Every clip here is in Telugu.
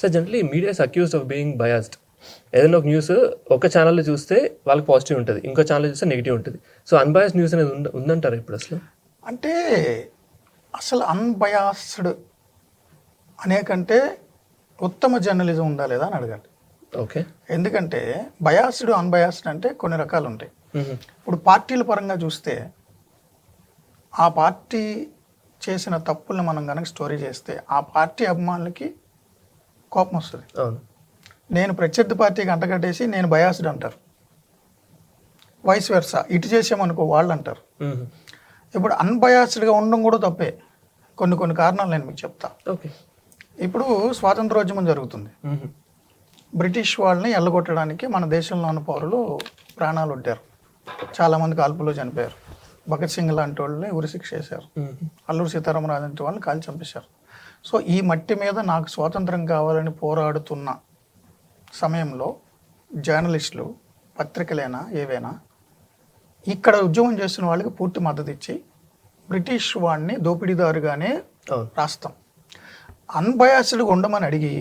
So generally media is accused of being biased. ఏదైనా ఒక న్యూస్ ఒక ఛానల్లో చూస్తే వాళ్ళకి పాజిటివ్ ఉంటుంది, ఇంకో ఛానల్లో చూస్తే నెగిటివ్ ఉంటుంది. సో అన్బయాస్డ్ న్యూస్ అనేది ఉందంటారు ఇప్పుడు అసలు? అంటే అసలు అన్బయాస్డ్ అనే కంటే ఉత్తమ జర్నలిజం ఉందా లేదా అని అడగండి. ఓకే. ఎందుకంటే బయాస్డ్ అన్బయాస్డ్ అంటే కొన్ని రకాలు ఉంటాయి. ఇప్పుడు పార్టీల పరంగా చూస్తే ఆ పార్టీ చేసిన తప్పుల్ని మనం కనుక స్టోరీ చేస్తే ఆ పార్టీ అభిమానులకి కోపం వస్తుంది. అవును. నేను ప్రత్యర్థి పార్టీకి అంటగట్టేసి నేను బయాస్డ్ అంటారు. వైస్ వెర్సా ఇటు చేసామనుకో వాళ్ళు అంటారు. ఇప్పుడు అన్బయాస్డ్గా ఉండడం కూడా తప్పే. కొన్ని కారణాలు నేను మీకు చెప్తా. ఓకే. ఇప్పుడు స్వాతంత్రోద్యమం జరుగుతుంది. బ్రిటిష్ వాళ్ళని ఎల్లగొట్టడానికి మన దేశంలో ఉన్న పౌరులు ప్రాణాలు ఉంటారు. చాలామంది కాల్పులో చనిపోయారు. భగత్ సింగ్ లాంటి వాళ్ళని ఉరిశిక్ష చేశారు. అల్లూరి సీతారామరాజు లాంటి వాళ్ళని కాల్చి చంపేశారు. సో ఈ మట్టి మీద నాకు స్వాతంత్రం కావాలని పోరాడుతున్న సమయంలో జర్నలిస్టులు, పత్రికలైనా ఏవైనా ఇక్కడ ఉద్యమం చేస్తున్న వాళ్ళకి పూర్తి మద్దతు ఇచ్చి బ్రిటిష్ వాడిని దోపిడీదారుగానే రాస్తాం. అన్బయాస్డ్గా ఉండమని అడిగి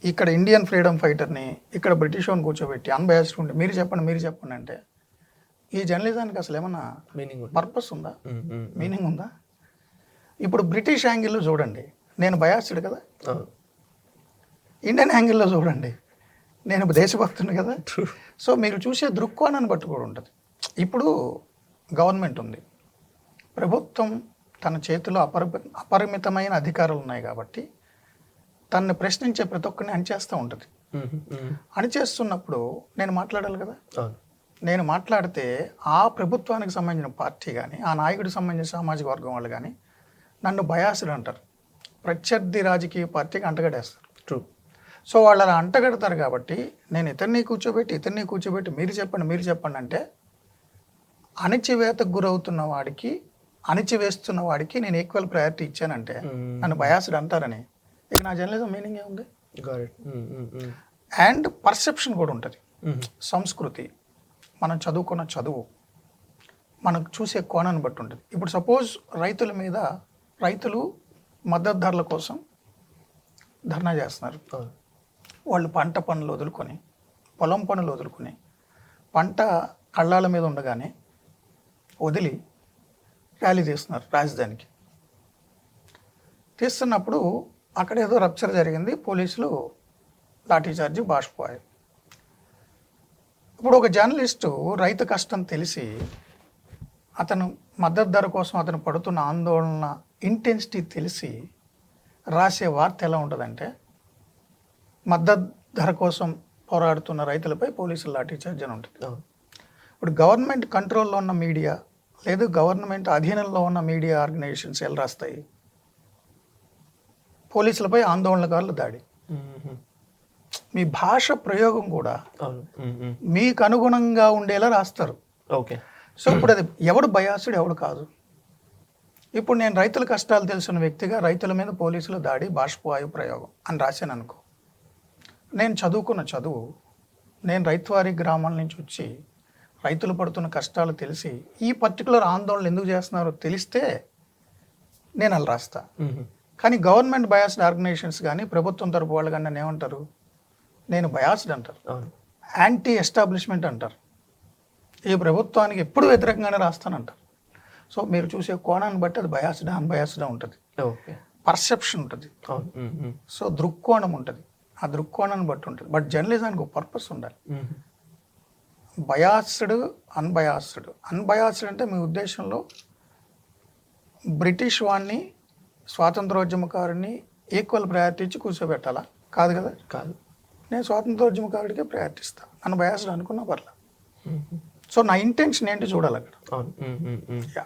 ఇక్కడ ఇండియన్ ఫ్రీడమ్ ఫైటర్ని ఇక్కడ బ్రిటిష్ వాడిని కూర్చోబెట్టి అన్బయాస్డ్ ఉంటే మీరు చెప్పండి అంటే ఈ జర్నలిజానికి అసలు ఏమన్నా పర్పస్ ఉందా, మీనింగ్ ఉందా? ఇప్పుడు బ్రిటిష్ యాంగిల్లో చూడండి, నేను బయాస్డ్ కదా. ఇండియన్ యాంగిల్లో చూడండి, నేను దేశభక్తుని కదా. సో మీరు చూసే దృక్కోణాన్ని బట్టి కూడా ఉంటుంది. ఇప్పుడు గవర్నమెంట్ ఉంది, ప్రభుత్వం తన చేతిలో అపరిమితమైన అధికారాలు ఉన్నాయి కాబట్టి తనని ప్రశ్నించే ప్రతి ఒక్కరిని అణిచేస్తూ ఉంటుంది. అణిచేస్తున్నప్పుడు నేను మాట్లాడాలి కదా. నేను మాట్లాడితే ఆ ప్రభుత్వానికి సంబంధించిన పార్టీ కానీ ఆ నాయకుడికి సంబంధించిన సామాజిక వర్గం వాళ్ళు కానీ నన్ను బయాస్డ్ అంటారు, ప్రత్యర్థి రాజకీయ పార్టీకి అంటగడేస్తారు. ట్రూ. సో వాళ్ళు అలా అంటగడతారు కాబట్టి నేను ఇతన్ని కూర్చోబెట్టి మీరు చెప్పండి అంటే అణిచివేతకు గురవుతున్న వాడికి, అణిచివేస్తున్న వాడికి నేను ఈక్వల్ ప్రయారిటీ ఇచ్చానంటే నన్ను బయాస్డ్ అంటారని ఇక నా జర్నలిజం మీనింగ్ ఏముంది? అండ్ పర్సెప్షన్ కూడా ఉంటుంది. సంస్కృతి, మనం చదువుకున్న చదువు, మనకు చూసే కోణాన్ని బట్టి ఉంటుంది. ఇప్పుడు సపోజ్ రైతులు మద్దతు ధరల కోసం ధర్నా చేస్తున్నారు. వాళ్ళు పంట పనులు వదులుకొని, పొలం పనులు వదులుకొని, పంట కళ్ళాల మీద ఉండగానే వదిలి ర్యాలీ తీస్తున్నారు రాజధానికి. తీస్తున్నప్పుడు అక్కడ ఏదో రప్చర్ జరిగింది, పోలీసులు లాఠీచార్జి బాష్పోయారు. ఇప్పుడు ఒక జర్నలిస్టు రైతు కష్టం తెలిసి అతను మద్దతు ధర కోసం అతను పడుతున్న ఆందోళన ఇంటెన్సిటీ తెలిసి రాసే వార్త ఎలా ఉంటుందంటే మద్దతు ధర కోసం పోరాడుతున్న రైతులపై పోలీసులు లాఠీచార్జ్ అని ఉంటుంది. ఇప్పుడు గవర్నమెంట్ కంట్రోల్లో ఉన్న మీడియా లేదు గవర్నమెంట్ అధీనంలో ఉన్న మీడియా ఆర్గనైజేషన్స్ ఎలా రాస్తాయి? పోలీసులపై ఆందోళనకారులు దాడి. మీ భాష ప్రయోగం కూడా మీకు అనుగుణంగా ఉండేలా రాస్తారు. ఓకే. సో ఇప్పుడు అది ఎవడు బయాస్డ్ ఎవడు కాదు. ఇప్పుడు నేను రైతుల కష్టాలు తెలిసిన వ్యక్తిగా రైతుల మీద పోలీసులు దాడి, బాష్పవాయు ప్రయోగం అని రాశాను అనుకో, నేను చదువుకున్న చదువు, నేను రైతువారి గ్రామాల నుంచి వచ్చి రైతులు పడుతున్న కష్టాలు తెలిసి ఈ పర్టికులర్ ఆందోళనలు ఎందుకు చేస్తున్నారో తెలిస్తే నేను అలా రాస్తా. కానీ గవర్నమెంట్ బయాస్డ్ ఆర్గనైజేషన్స్ కానీ ప్రభుత్వం తరపు వాళ్ళు కానీ నన్ను ఏమంటారు? నేను బయాస్డ్ అంటారు, యాంటీ ఎస్టాబ్లిష్మెంట్ అంటారు, ఈ ప్రభుత్వానికి ఎప్పుడు వ్యతిరేకంగానే రాస్తానంటారు. సో మీరు చూసే కోణాన్ని బట్టి అది బయాస్డా అన్బయాస్డా ఉంటుంది. పర్సెప్షన్ ఉంటుంది. సో దృక్కోణం ఉంటుంది, ఆ దృక్కోణాన్ని బట్టి ఉంటుంది. బట్ జర్నలిజానికి ఒక పర్పస్ ఉండాలి. బయాస్డ్ అన్బయాస్డ్ అంటే మీ ఉద్దేశంలో బ్రిటిష్ వాడిని, స్వాతంత్రోద్యమకారుని ఈక్వల్ ప్రయారిటీ ఇచ్చి కూర్చోబెట్టాలా? కాదు కదా. కాదు. నేను స్వాతంత్రోద్యమకారుడికే ప్రయారిటీ ఇస్తాను, నన్ను బయాస్డ్ అనుకున్నా పర్లేదు. సో నా ఇంటెన్షన్ ఏంటి చూడాలి అక్కడ. యా.